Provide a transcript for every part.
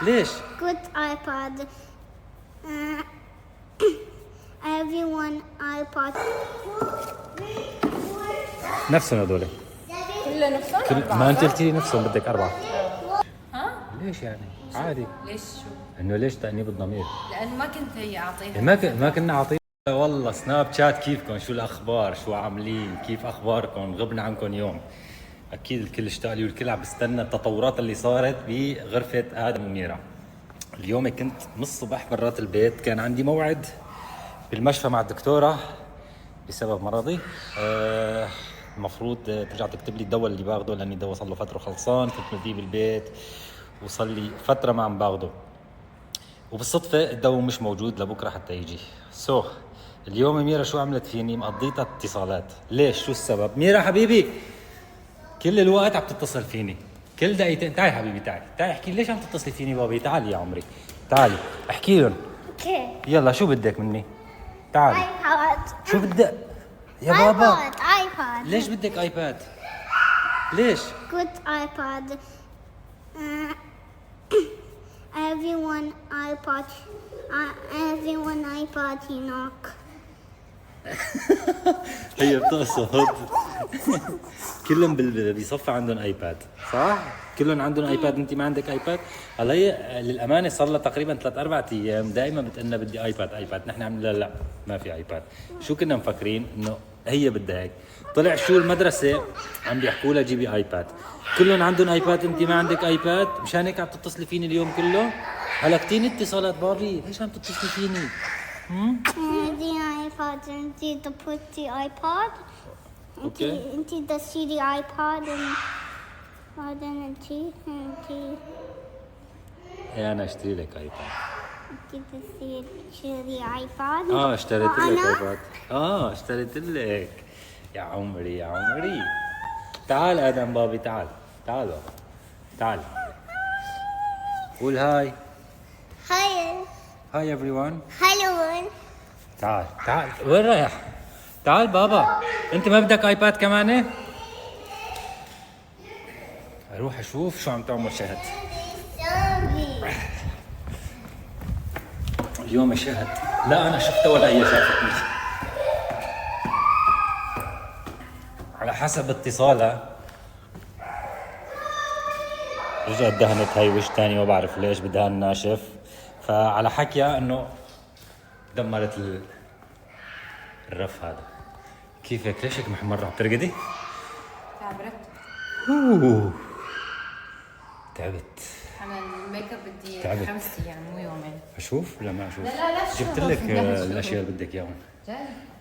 ليش؟ Good iPad. Everyone iPad. نفسهم هذول كله نفسهم؟ ما انت قلتي نفسهم بدك 4. ها؟ ليش يعني؟ عادي. ليش شو؟ انه ليش تأنيب الضمير؟ لأن ما كنت هي أعطيها. ما كنا عاطين. والله سناب شات كيفكم؟ شو الاخبار؟ شو عاملين؟ كيف اخباركم؟ غبنا عنكم يوم. اكيد الكل اشتاق لي والكل عم بستنى التطورات اللي صارت بغرفه ادم وميرا. اليوم كنت من الصبح برات البيت، كان عندي موعد بالمشفى مع الدكتوره بسبب مرضي. المفروض ترجع تكتب لي الدواء اللي باخده، لاني الدواء صار له فتره خلصان، كنت مديه بالبيت وصار لي فتره ما عم باخده، وبالصدفه الدواء مش موجود لبكره حتى يجي. اليوم ميرا شو عملت فيني؟ مقضيتها اتصالات. ليش؟ شو السبب؟ ميرا حبيبي كل الوقت عم تتصل فيني، كل دقيقتين. تعي حبيبي، تعي احكي ليش عم تتصلي فيني بابي. تعالي يا عمري، تعالي احكي لهم. Okay. يلا شو بدك مني؟ تعالي. iPad. شو بدك يا بابا؟ iPad. ليش بدك ايباد؟ ليش؟ Good iPad. Everyone iPad. Everyone iPad هناك. هي بتقصد كلهم بصفى عندهم ايباد، صح؟ كلهم عندهم ايباد، انت ما عندك ايباد؟ هلا هي للامانه صار لها تقريبا 3-4 ايام دائما بتقلنا بدي ايباد. نحن عملنا لا ما في ايباد. شو كنا مفكرين؟ انه هي بدها هيك. طلع شو المدرسه عم بيحكوا لها جيبي ايباد. كلهم عندهم ايباد، انت ما عندك ايباد، مشان هيك عم تتصلي فيني اليوم كله. هلكتيني اتصالات بابي، ليش عم تتصلي فيني؟ The iPad. Empty the put the iPad. Okay. Empty the CD iPad and then empty. ايه انا اشتري لك ايباد. Empty the CD iPad. اشتريت لك وأنا؟ ايباد. اشتريت لك يا عمري يا عمري. تعال ادم بابي، تعال بابا، تعال قول هاي. Hi. هاي everyone. Hello. تعال وين رايح؟ تعال بابا، انت ما بدك ايباد كمان؟ اروح اشوف شو عم تعمل شهد. اليوم شهد، لا انا شفتها ولا هي شافتني. على حسب اتصالها رجعت دهنت هاي وش تاني، ما بعرف ليش بدها الناشف. فعلى حكيها انه دمرت الرف هذا. كيفك؟ ليش هيك محمرة؟ عم ترقدي؟ تعبت. أنا الميك اب بدي تعبت. 5 أيام مو يومين. اشوف ولا ما اشوف؟ لا جبت شوف. لك لا، الاشياء اللي بدك اياهم. جاي.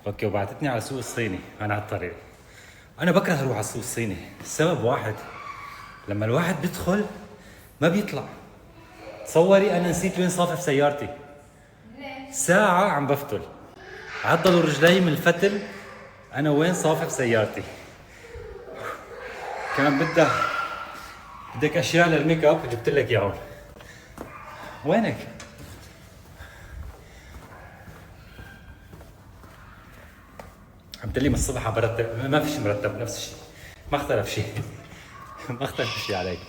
اوكي، وبعتتني على السوق الصيني. انا على الطريق. انا بكره اروح على السوق الصيني، السبب واحد، لما الواحد بيدخل ما بيطلع. تصوري انا نسيت وين صافف سيارتي، ساعة عم بفتل، عضلوا رجلي من الفتل. انا وين صافف سيارتي؟ كمان بدك اشياء للميك اب، جبت لك اياهم. وينك؟ عم تقلي من الصبح عم برتب، ما فيش مرتب، نفس الشيء، ما اختلف شيء. ما اختلف شيء عليك.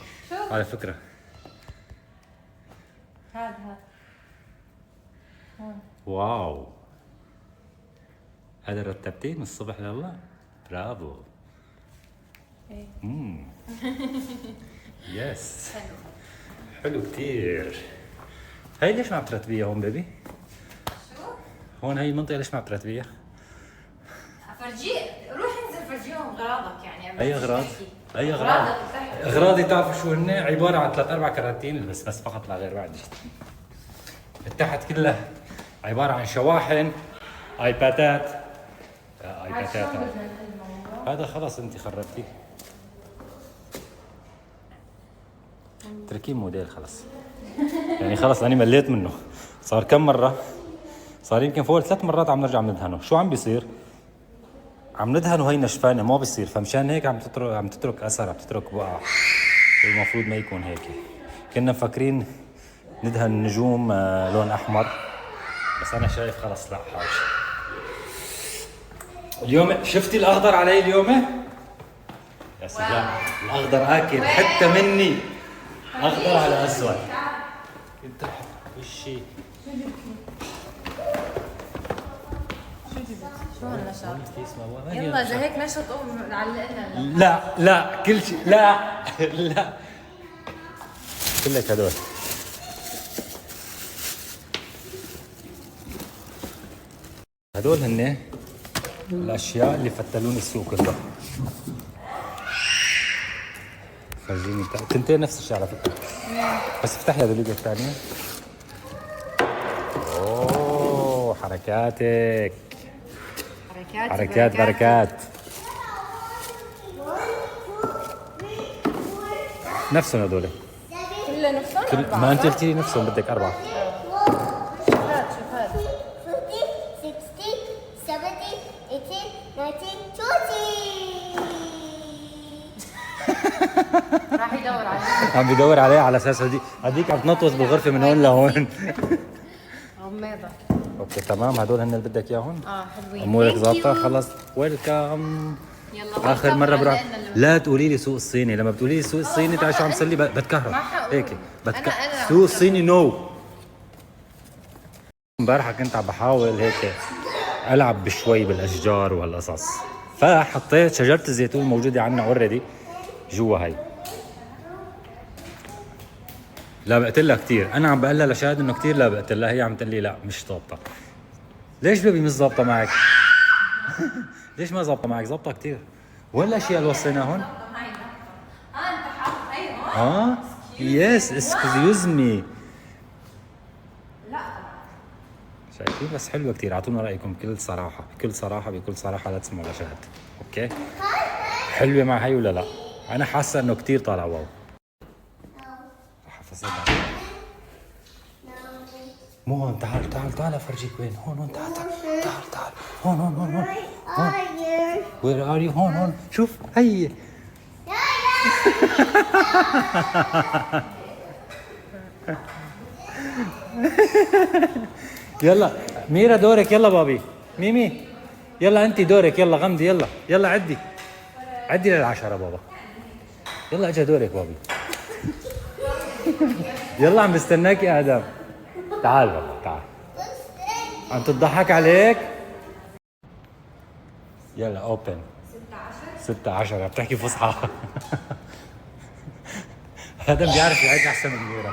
على فكرة هذا واو، هذا رتبتيه من الصبح لهلا؟ برافو. ايه. يس حلو كتير. هاي ليش ما عم ترتبيها هون بيبي؟ شو؟ هون هاي المنطقة ليش ما عم ترتبيها؟ فرجيه، روح انزل فرجيهم اغراضك يعني. أي أغراض؟ أي أغراض؟ أغراضي تعرفوا شو هن؟ عبارة عن 3-4 كراتين بس فقط لا غير، بعد تحت كلها عبارة عن شواحن، ايبادات. هذا خلاص انت خربتيه. تركيب موديل خلص. يعني خلص انا مليت منه. صار كم مرة؟ صار يمكن فوق 3 مرات عم نرجع ندهنه. شو عم بيصير؟ عم ندهنه هي نشفانة ما بيصير، فمشان هيك عم تترك اثر، عم تترك بقع. المفروض ما يكون هيك. كنا مفكرين ندهن نجوم لون احمر، بس انا شايف خلص لا حاج. اليوم شفتي الاخضر علي اليوم؟ يا سلام، الاخضر اكل حتى مني، اخضر على اسود. انت وشي شو هالنشاط؟ كيس ما يلا اذا هيك نشط قوم علقنا. لا كل شيء لا لا كلك هدول هن الاشياء اللي فتلوني السوق كله. فرجيني تنتين نفس الشيء على فكره، بس افتح لي هذول الثانيه. اوه حركاتك، حركات بركات. نفسهم هذول كله نفسهم؟ ما انت قلتي لي نفسهم بدك 4. شوف هاد 50, 60, 70, 80, 90, 20. راح يدور عليه. عم بدور عليه على اساس هديك عم تنطوس بالغرفه من هون لهون. غميضة. اوكي تمام، هدول هن اللي بدك اياهم. حلوين. امورك ظابطه خلص. ويلكم. يلا اخر مره بروح. لا تقولي لي سوق الصيني، لما بتقولي لي سوق الصيني تعال شو عم تصير لي بتكهرب ما حقول. هيك أنا سوق الصيني نو. امبارحه كنت عم بحاول هيك العب بشوي بالاشجار وهالقصص، فحطيت شجره الزيتون الموجوده عندنا اوريدي جوا هي. لا بقتلها كثير، انا عم بقلها لشاهد انه كثير لا بقتلها، هي عم تقول لي لا مش ظابطه. ليش بيبي مش ظابطه معك؟ ليش ما ظابطه معك؟ ظابطه كثير. وين الاشياء اللي وصيناها هون؟ انت حاط هون. يس اسكيوز مي. لا شايفين؟ بس حلوه كثير، اعطونا رايكم بكل صراحه بكل صراحه لا تسمعوا لشهد. اوكي؟ حلوه مع هي ولا لا؟ انا حاسه انه كثير طالع واو. حفظت مو هون. تعال افرجيك وين. هون تعال هون وير ار يو. هون شوف هي. يلا ميرا دورك. يلا بابي. ميمي يلا انت دورك. يلا غمدي. يلا عدي لل10 بابا. يلا اجا دورك بابي. يلا عم بستناك يا ادم. تعال بابا تعال. عم تضحك عليك. يلا اوبن. 16 عم تحكي فصحى. ادم بيعرف يعد احسن من ميرا.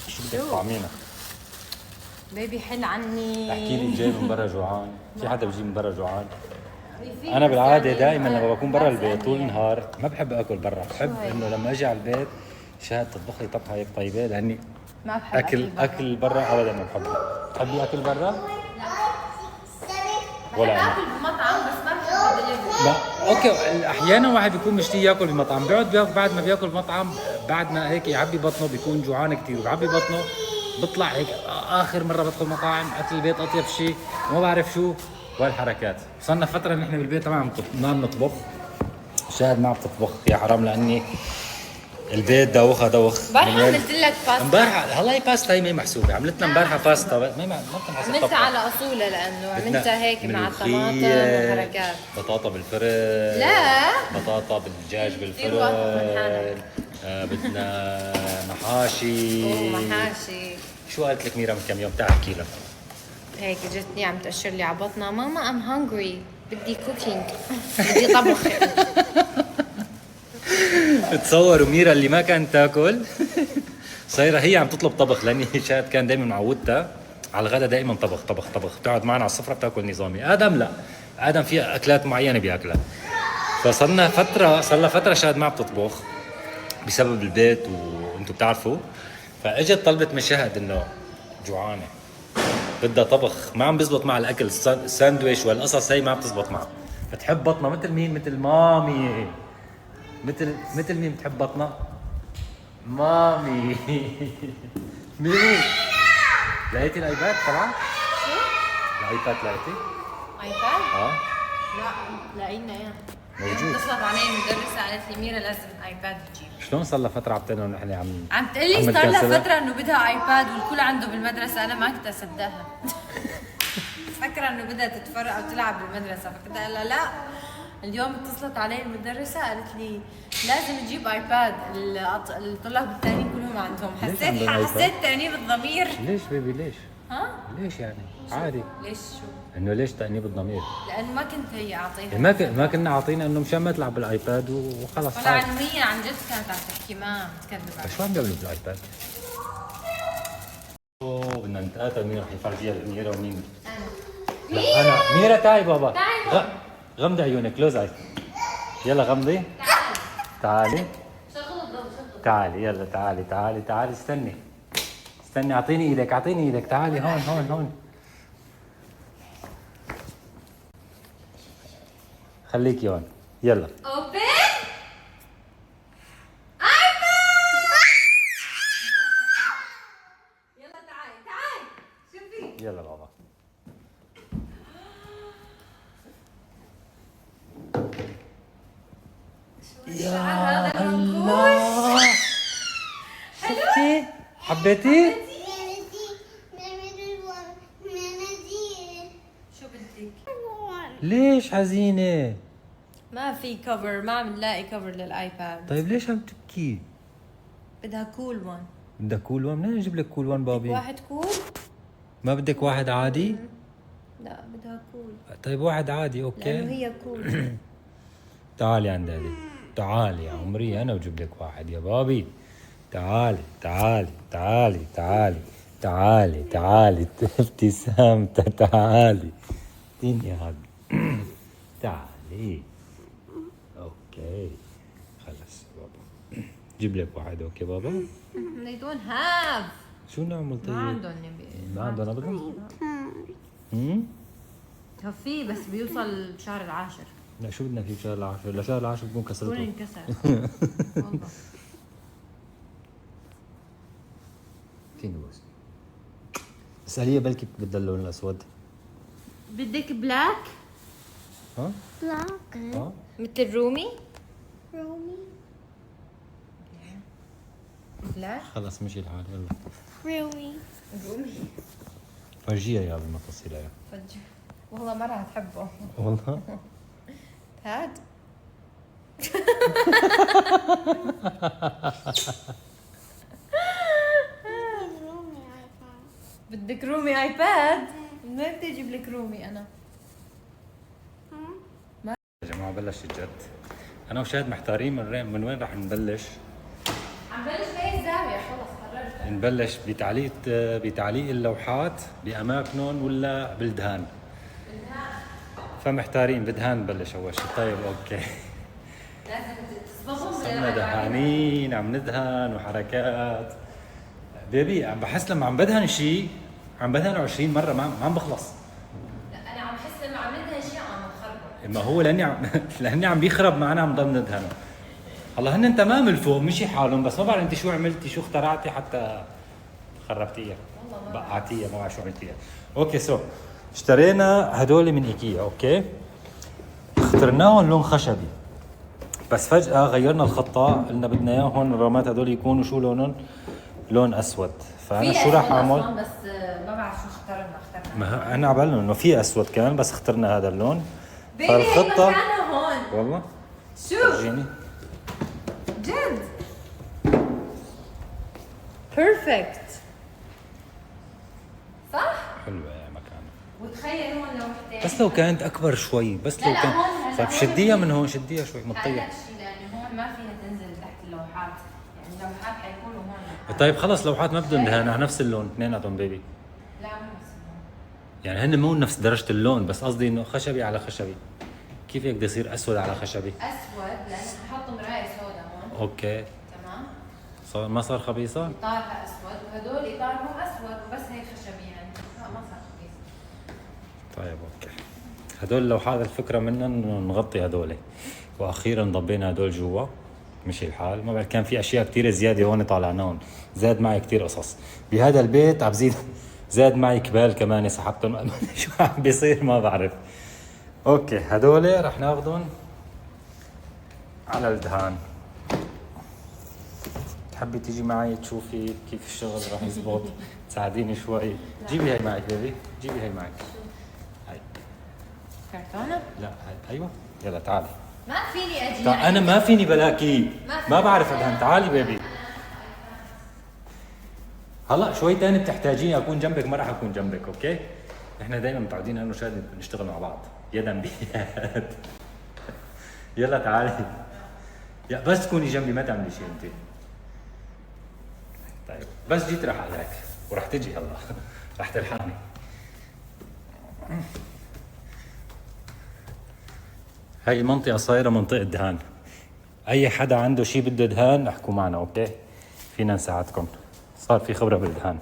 شو بدك تطعمينا؟ بيبي حل عني. احكي لي جاي من برا جوعان؟ في حدا بيجي من برا جوعان؟ انا بالعاده دائما لما بكون برا البيت طول النهار ما بحب اكل برا، بحب انه لما اجي على البيت شهد تطبخ لي طبخه هيك طيبه، لاني ما بحب اكل برا ابدا ما بحبه. بتحبي اكل برا؟ ولا انا اكل بمطعم بس ما بحب دليفري. لا اوكي، احيانا واحد بيكون مشتي ياكل بمطعم، بيقعد بعد ما بياكل بمطعم بعد ما هيك يعبي بطنه بيكون جوعان كثير وبيعبي بطنه بيطلع هيك اخر مره بدخل مطاعم اكل البيت اطيب شيء وما بعرف شو والحركات. صرنا فتره نحن بالبيت ما عم نطبخ. شاهد ما عم تطبخ يا حرام، لاني البيت دوخ. امبارحه عملت لك باستا. امبارحه هلا باستا هي ما محسوبه، عملتنا امبارحه باستا ما بتنحسب. عملتها على اصولها لانه عملتها هيك مع الطماطم وحركات. بطاطا بالفرن. لا بطاطا بالدجاج بالفرن. بدنا محاشي. محاشي. شو قالت لك ميرا من كم يوم؟ تعال احكي لك. هيك جتني عم تأشر لي على بطنها، ماما ام هانجري بدي كوكينج. بدي طبخ. تصوروا ميرا اللي ما كانت تاكل صايره هي عم تطلب طبخ، لاني شاهد كان دائما معودتها على الغداء دائما طبخ بتقعد معنا على السفره بتاكل نظامي. ادم لا، ادم في اكلات معينه بياكلها. صار لها فتره شاهد ما عم تطبخ بسبب البيت وانتم بتعرفوا. فاجت طلبت من شهد انه جوعانه بدها طبخ، ما عم بيزبط مع الاكل، الساندويش والقصص هي ما عم تزبط معها. بتحب بطنها مثل مين؟ مثل مامي. مثل مين بتحب بطنها؟ مامي. مين؟ لقيتي الايباد طبعا؟ شو؟ الايباد لقيتي؟ ايباد؟ لا لاقينا اياه موجود. اتصلت علي المدرسة قالت لي ميرا لازم ايباد تجيب. شلون صار لها فترة عم تقول نحن عم تقلي صار لها فترة انه بدها ايباد والكل عنده بالمدرسة، انا ما كنت اصدقها. فكرة انه بدها تتفرق او تلعب بالمدرسة، فكنت اقول لها لا اليوم اتصلت علي المدرسة قالت لي لازم تجيب ايباد، الطلاب الثانيين كلهم عندهم. ليش عندهم آيباد؟ حسيت تأنيب الضمير. ليش بيبي ليش؟ ها؟ ليش يعني؟ عادي. ليش شو؟ انه ليش تأنيب الضمير؟ لأنه ما كنت هي أعطيها. ما كنا عاطينا انه مشان ما تلعب بالايباد وخلص. ولا علميا عن جد كانت عم تحكي، ما عم تكذب علي. شو عم بيعملوا بالايباد؟ اوه بدنا نتقاتل مين رح يفرجيها الأميرة ومين؟ أنا. لا انا. ميرا تعي بابا. تعي. غمضي عيونك، كلوز اي. يلا غمضي. تعالي. شغل الضوء شغل. تعالي يلا تعالي استني اعطيني ايدك تعالي هون خليكي هون يلا. اوبن. يلا تعالي شوفي. يلا بابا. يا الله شفتي؟ حبيتي؟ شو بدك؟ ليش حزينة؟ ما في كفر، ما عم نلاقي كفر للايباد. طيب ليش عم تبكي؟ بدها كول وان. بدك كول وان؟ منين نجيب لك كول وان بابي؟ واحد كول؟ ما بدك واحد عادي؟ لا بدها كول. طيب واحد عادي لانه اوكي. هي كول. تعالي عند دادي، تعالي يا عمري انا بجيب لك واحد يا بابي. تعالي ابتسامته. تعالي اديني هذا. تعالي اوكي خلص بابا جيب لك واحد اوكي بابا. They don't have. شو نعمل طيب؟ ما عندهم نبي. ما عندهم ابدا. في بس بيوصل بشهر العاشر. لا شو بدنا فيه بشهر العاشر؟ لشهر العاشر بكون بكون كسرته. انكسر. والله. فيني بس اسأليها بلكي بدها اللون الاسود. بدك بلاك ها؟ Black. ها؟ مثل رومي؟ Romy. بلاك خلص مشي الحال يلا. Romy. رومي. فرجيها يا قبل ما تصير يا. فجر. والله ما راح تحبه. والله هاد. Romy iPhone. بدك رومي ايباد؟ ما بدي اجيب لك رومي انا. يا جماعة بلش الجد. أنا وشاد محتارين من وين رح نبلش. عم بلش بأي زاوية خلص قررت. نبلش بتعليق اللوحات بأماكنهم ولا بالدهان؟ فمحتارين بدهان نبلش أول شيء. طيب أوكي. لازم تصبغهم صرنا دهانين عم ندهن وحركات. بيبي عم بحس لما عم بدهن شيء عم بدهنه 20 مرة ما عم بخلص. لا انا عم بحس لما عم ندهن شيء عم نخربه. ما هو لاني عم بيخرب معنا عم ضل ندهنه. هلا هن تمام الفوق مشي حالهم بس ما بعرف انت شو عملتي شو اخترعتي حتى خربتيها بقعتيها ما بعرف شو عملتيها. اوكي اشترينا هدول من ايكيا اوكي. اخترناهم لون خشبي بس فجأة غيرنا الخطة قلنا بدنا اياهم الرامات هدول يكونوا شو لونهم؟ لون اسود. فانا شو راح اعمل؟ بس ما بعرف شو اخترنا. ما انا عبالنا انه في اسود كمان بس اخترنا هذا اللون. بيبي فالخطة مكانه هون. والله شوف فرجيني. جد بيرفكت صح؟ حلوة يا مكان. وتخيل هون لوحتين. بس لو كانت اكبر شوي بس لو لا، كان هون طيب هون شديها في- من هون شديها شوي مطية. هلا شيء لانه هون ما فيها تنزل تحت اللوحات، يعني اللوحات حيكونوا هون لوحات. طيب خلص لوحات ما بدهم دهان على نفس اللون اثنيناتهم بيبي. لا مو نفس اللون. يعني هن مو نفس درجة اللون بس قصدي انه خشبي على خشبي. كيف هيك بده يصير اسود على خشبي؟ اسود لانه حط مرايه سوداء هون. اوكي تمام. ما صار خبيصة؟ اطارها اسود وهدول اطارهم اسود وبس هيك خشبي، يعني لا ما صار خبيث. طيب اوكي. هدول لو هذا الفكرة منا انه نغطي هدول واخيرا ضبينا هدول جوا مشي الحال. ما بعرف كان في اشياء كثير زيادة هون طالعناهم. زاد معي كثير قصص بهذا البيت عم زاد معي كبال كمان سحبتهم. شو عم بيصير ما بعرف. اوكي هدول رح ناخذهم على الدهان. تحبي تيجي معي تشوفي كيف الشغل رح يزبط تساعديني شوي؟ جيبي هاي معك بيبي جيبي هاي معك. هاي كرتونه؟ لا هاي ايوه يلا تعالي. ما فيني اجي طيب انا ما فيني بلاكي، ما ما بعرف ادهن. تعالي بيبي. هلا شوي تاني بتحتاجيني اكون جنبك، ما راح اكون جنبك، اوكي؟ احنا دائما متعودين انا وشادي نشتغل مع بعض يدا بيد. يلا تعالي. يا بس تكوني جنبي، ما تعملي شيء انت. طيب بس جيت راح عليك وراح تجي هلا. راح تلحقني. هاي المنطقة صايرة منطقة دهان. أي حدا عنده شيء بده دهان احكوا معنا، أوكي؟ فينا نساعدكم. صار في خبرة بالدهان.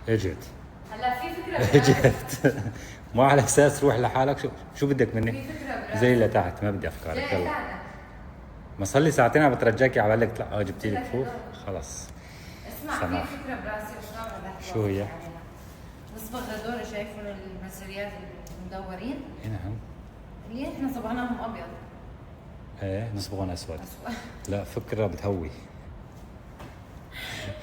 اجت. هلا في فكره اجت. مو على اساس روح لحالك. شو بدك مني؟ في فكره براسي. زي لتحت، ما بدي افكارك. يلا تعال. ما صار لي ساعتين عم بترجاكي على بالك لا جبتي لك فوق خلص. اسمع سماح. في فكره براسي وشلون بدي احكي. شو هي؟ نصبغ هدول شايفهم المسريات المدورين نعم. اللي احنا صبغناهم ابيض. ايه نصبغون اسود. اسود. لا فكرة بتهوي.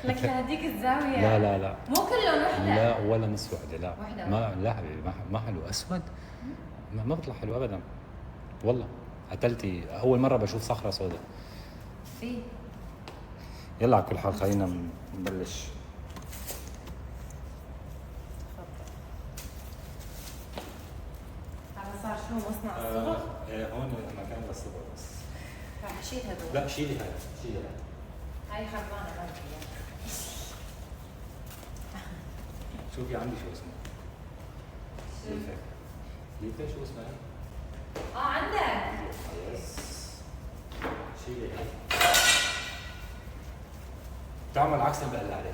لك لهديك الزاويه. لا لا لا مو كلهم وحده. لا ولا نص وحدة. لا وحدة. ما لا حبيبي، ما حلو اسود. ما بيطلع حلو ابدا والله. قتلتي اول مرة بشوف صخرة سوداء. في يلا على كل حال خلينا نبلش. هذا صار شو مصنع الصبغ؟ هون مكان للصبغ بس. راح اشيل هدول. لا شيلي هاي، شيلي هاي. هاي خربانه ما بدي اياها. شوفي عندي شو اسمه. ليفة. ليفة شو اسمها؟ عندك. يس. شيلي هاي. تعمل عكس اللي بقول عليه.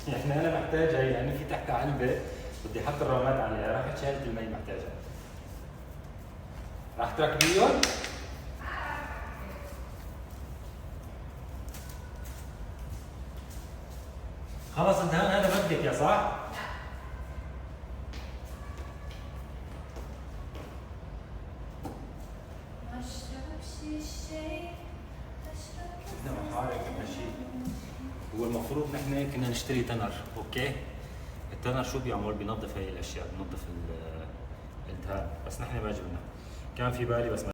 يعني انا محتاج هي لانه في تحتها علبه بدي احط الرامات عليها، راحت شالت المي محتاجها. راح تركبيهم؟ خلص الدهان هذا بدك يا صح؟ هو المفروض نحن كنا نشتري تنر، اوكي؟ التنر شو بيعمل؟ بينظف هاي الاشياء، بينظف الدهان، بس نحن ما جبنا. كان في بالي بس ما